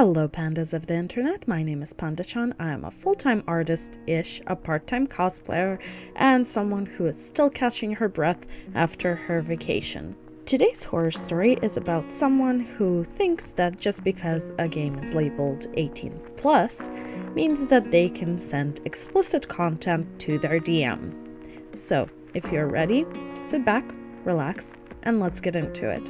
Hello pandas of the internet, my name is Pandachan. I am a full-time artist-ish, a part-time cosplayer, and someone who is still catching her breath after her vacation. Today's horror story is about someone who thinks that just because a game is labeled 18+ means that they can send explicit content to their DM. So, if you're ready, sit back, relax, and let's get into it.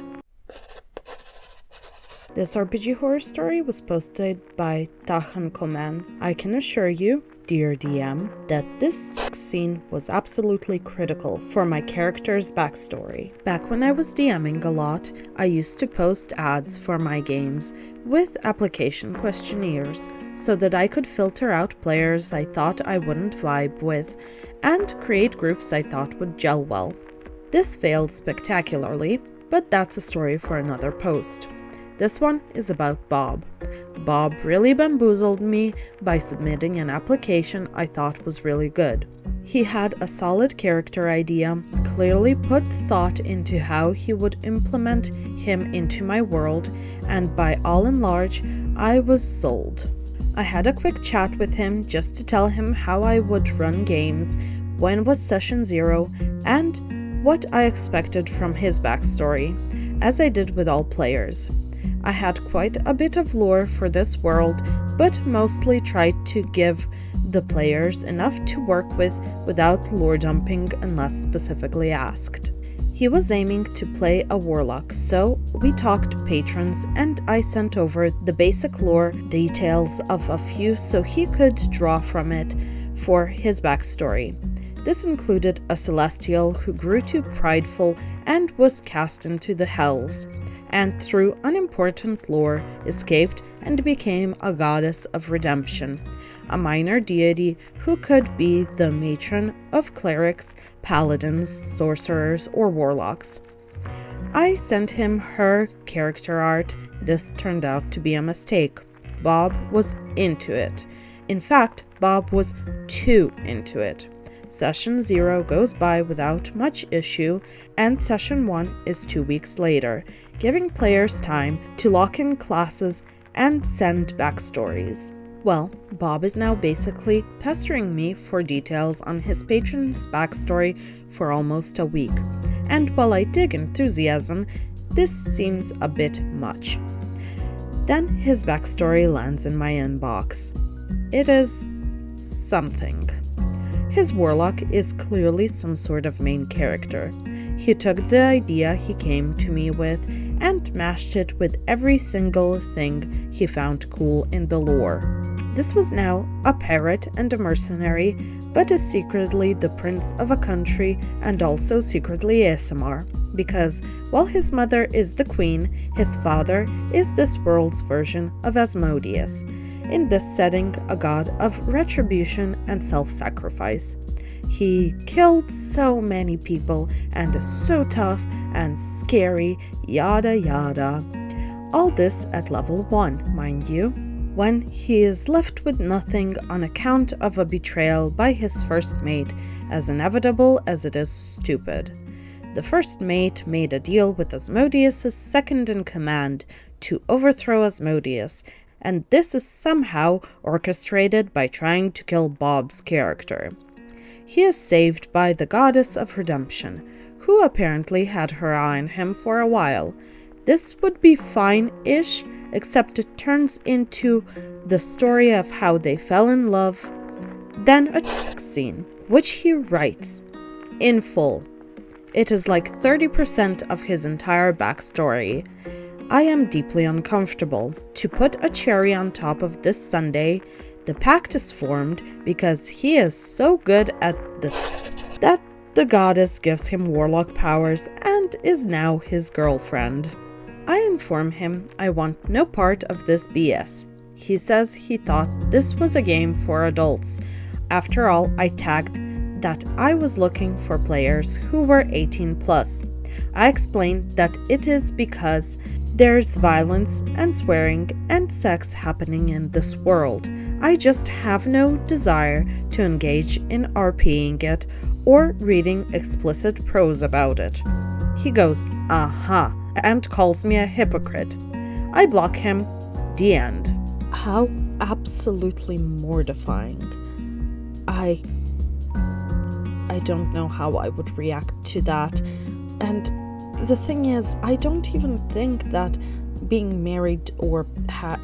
This RPG horror story was posted by Tahan Komen. I can assure you, dear DM, that this scene was absolutely critical for my character's backstory. Back when I was DMing a lot, I used to post ads for my games with application questionnaires so that I could filter out players I thought I wouldn't vibe with and create groups I thought would gel well. This failed spectacularly, but that's a story for another post. This one is about Bob. Bob really bamboozled me by submitting an application I thought was really good. He had a solid character idea, clearly put thought into how he would implement him into my world, and by all and large, I was sold. I had a quick chat with him just to tell him how I would run games, when was session 0, and what I expected from his backstory, as I did with all players. I had quite a bit of lore for this world, but mostly tried to give the players enough to work with without lore dumping unless specifically asked. He was aiming to play a warlock, so we talked patrons and I sent over the basic lore details of a few so he could draw from it for his backstory. This included a celestial who grew too prideful and was cast into the hells, and through unimportant lore escaped and became a goddess of redemption, a minor deity who could be the matron of clerics, paladins, sorcerers, or warlocks. I sent him her character art. This turned out to be a mistake. Bob was into it. In fact, Bob was too into it. Session 0 goes by without much issue, and Session 1 is 2 weeks later, giving players time to lock in classes and send backstories. Well, Bob is now basically pestering me for details on his patron's backstory for almost a week, and while I dig enthusiasm, this seems a bit much. Then his backstory lands in my inbox. It is something. His warlock is clearly some sort of main character. He took the idea he came to me with and mashed it with every single thing he found cool in the lore. This was now a parrot and a mercenary, but is secretly the prince of a country and also secretly ASMR, because while his mother is the queen, his father is this world's version of Asmodeus. In this setting, a god of retribution and self-sacrifice. He killed so many people and is so tough and scary, yada yada. All this at level 1, mind you, when he is left with nothing on account of a betrayal by his first mate, as inevitable as it is stupid. The first mate made a deal with Asmodeus' second-in-command to overthrow Asmodeus, and this is somehow orchestrated by trying to kill Bob's character. He is saved by the goddess of redemption, who apparently had her eye on him for a while. This would be fine-ish, except it turns into the story of how they fell in love, then a scene, which he writes in full. It is like 30% of his entire backstory. I am deeply uncomfortable. To put a cherry on top of this sundae, the pact is formed because he is so good at that the goddess gives him warlock powers and is now his girlfriend. I inform him I want no part of this BS. He says he thought this was a game for adults. After all, I tagged that I was looking for players who were 18+. I explained that it is because there's violence and swearing and sex happening in this world. I just have no desire to engage in RPing it or reading explicit prose about it. He goes, "Aha," and calls me a hypocrite. I block him. The end. How absolutely mortifying. I don't know how I would react to that. And the thing is, I don't even think that being married or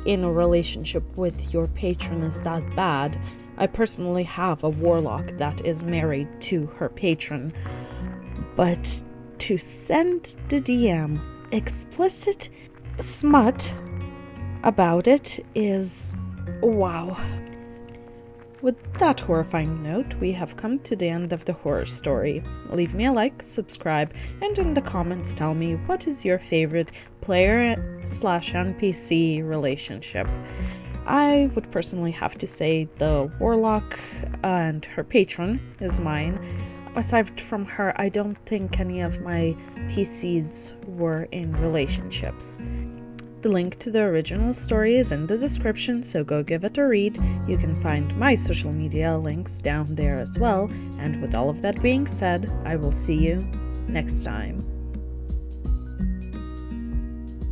in a relationship with your patron is that bad. I personally have a warlock that is married to her patron. But to send the DM explicit smut about it is wow. With that horrifying note, we have come to the end of the horror story. Leave me a like, subscribe, and in the comments tell me what is your favorite player/NPC relationship. I would personally have to say the warlock and her patron is mine. Aside from her, I don't think any of my PCs were in relationships. The link to the original story is in the description, so go give it a read. You can find my social media links down there as well. And with all of that being said, I will see you next time.